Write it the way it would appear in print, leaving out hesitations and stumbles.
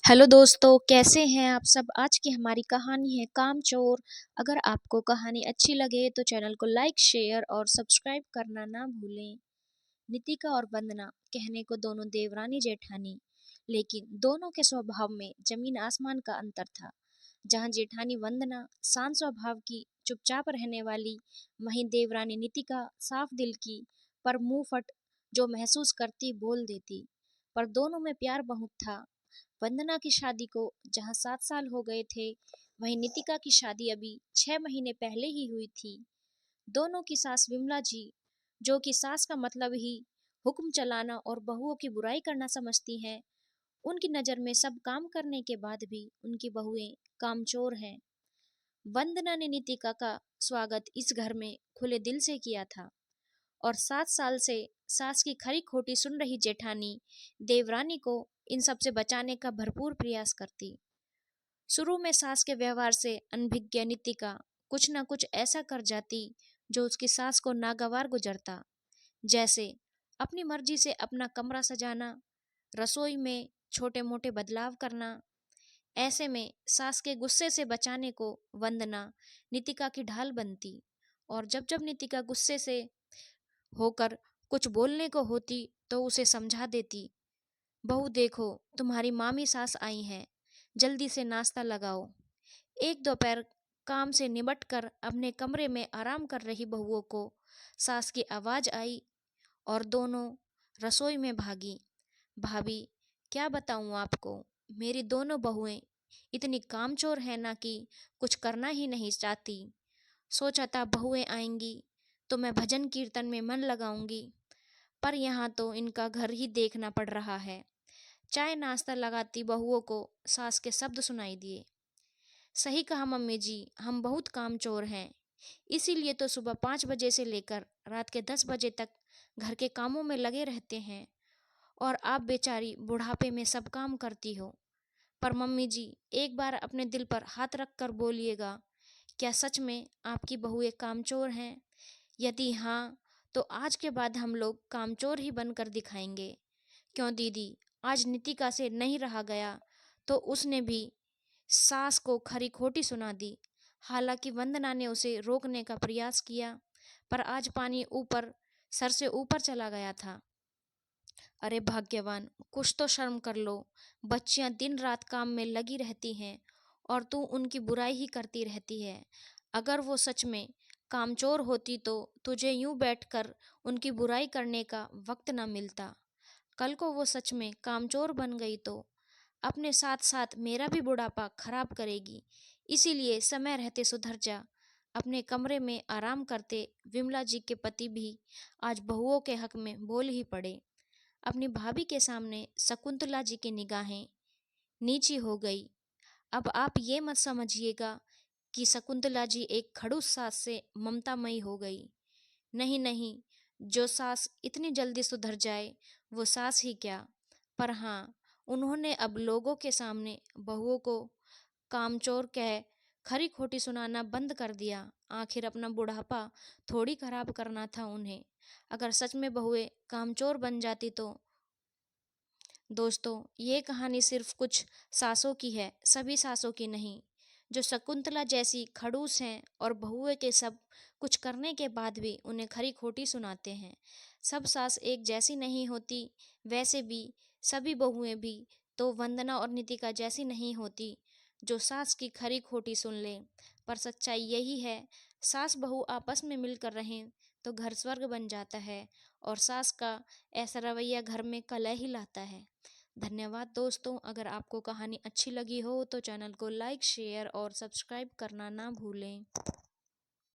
Hello दोस्तों, कैसे हैं आप सब। आज की हमारी कहानी है कामचोर। अगर आपको कहानी अच्छी लगे तो चैनल को लाइक शेयर और सब्सक्राइब करना ना भूलें। नितिका और वंदना कहने को दोनों देवरानी जेठानी, लेकिन दोनों के स्वभाव में जमीन आसमान का अंतर था। जहां जेठानी वंदना शांत स्वभाव की, चुपचाप रहने वाली, वहीं देवरानी नितिका साफ दिल की, पर मुंह फट जो महसूस करती बोल देती। पर दोनों में प्यार बहुत था। वंदना की शादी को जहां 7 साल हो गए थे, वहीं नितिका की शादी अभी 6 महीने पहले ही हुई थी। दोनों की सास विमला जी, जो कि सास का मतलब ही हुक्म चलाना और बहुओं की बुराई करना समझती हैं, उनकी नज़र में सब काम करने के बाद भी उनकी बहुएं कामचोर हैं। वंदना ने नितिका का स्वागत इस घर में खुले दिल से किया था, और 7 साल से सास की खरी खोटी सुन रही जेठानी देवरानी को इन सब से बचाने का भरपूर प्रयास करती। शुरू में सास के व्यवहार से अनभिज्ञ नितिका कुछ न कुछ ऐसा कर जाती जो उसकी सास को नागवार गुजरता। जैसे अपनी मर्जी से अपना कमरा सजाना, रसोई में छोटे मोटे बदलाव करना। ऐसे में सास के गुस्से से बचाने को वंदना नितिका की ढाल बनती, और जब जब नितिका गुस्से से होकर कुछ बोलने को होती तो उसे समझा देती। बहू देखो, तुम्हारी मामी सास आई हैं, जल्दी से नाश्ता लगाओ। एक दोपहर काम से निबट कर अपने कमरे में आराम कर रही बहुओं को सास की आवाज आई और दोनों रसोई में भागी। भाभी, क्या बताऊं आपको, मेरी दोनों बहुएं इतनी कामचोर है ना कि कुछ करना ही नहीं चाहती। सोचा था बहुएं आएंगी तो मैं भजन कीर्तन में मन लगाऊंगी, पर यहाँ तो इनका घर ही देखना पड़ रहा है। चाय नाश्ता लगाती बहुओं को सास के शब्द सुनाई दिए। सही कहा मम्मी जी, हम बहुत कामचोर हैं। इसीलिए तो सुबह 5 बजे से लेकर रात के 10 बजे तक घर के कामों में लगे रहते हैं, और आप बेचारी बुढ़ापे में सब काम करती हो। पर मम्मी जी, एक बार अपने दिल पर हाथ रख कर बोलिएगा, क्या सच में आपकी बहुएं कामचोर हैं? यदि हाँ, तो आज के बाद हम लोग कामचोर ही बनकर दिखाएंगे। क्यों दीदी, आज नितिका से नहीं रहा गया तो उसने भी सास को खरी खोटी सुना दी। हालांकि वंदना ने उसे रोकने का प्रयास किया, पर आज पानी ऊपर सर से ऊपर चला गया था। अरे भाग्यवान, कुछ तो शर्म कर लो। बच्चियां दिन रात काम में लगी रहती हैं और तू उनकी बुराई ही करती रहती है। अगर वो सच में कामचोर होती तो तुझे यूं बैठकर उनकी बुराई करने का वक्त ना मिलता। कल को वो सच में कामचोर बन गई तो अपने साथ साथ मेरा भी बुढ़ापा खराब करेगी। इसीलिए समय रहते सुधर जा। अपने कमरे में आराम करते विमला जी के पति भी आज बहुओं के हक में बोल ही पड़े। अपनी भाभी के सामने शकुंतला जी की निगाहें नीची हो गई। अब आप ये मत समझिएगा कि शकुंतला जी एक खड़ूस सास से ममतामयी हो गई। नहीं नहीं, जो सास इतनी जल्दी सुधर जाए वो सास ही क्या। पर हाँ, उन्होंने अब लोगों के सामने बहुओं को कामचोर कह खरी खोटी सुनाना बंद कर दिया। आखिर अपना बुढ़ापा थोड़ी खराब करना था उन्हें। अगर सच में बहुएं कामचोर बन जाती तो। दोस्तों, ये कहानी सिर्फ कुछ सासों की है, सभी सासों की नहीं। जो शकुंतला जैसी खड़ूस हैं और बहुएं के सब कुछ करने के बाद भी उन्हें खरी खोटी सुनाते हैं। सब सास एक जैसी नहीं होती। वैसे भी सभी बहुएं भी तो वंदना और नितिका जैसी नहीं होती जो सास की खरी खोटी सुन ले। पर सच्चाई यही है, सास बहू आपस में मिलकर रहें तो घर स्वर्ग बन जाता है, और सास का ऐसा रवैया घर में कलह ही लाता है। धन्यवाद दोस्तों। अगर आपको कहानी अच्छी लगी हो तो चैनल को लाइक शेयर और सब्सक्राइब करना ना भूलें।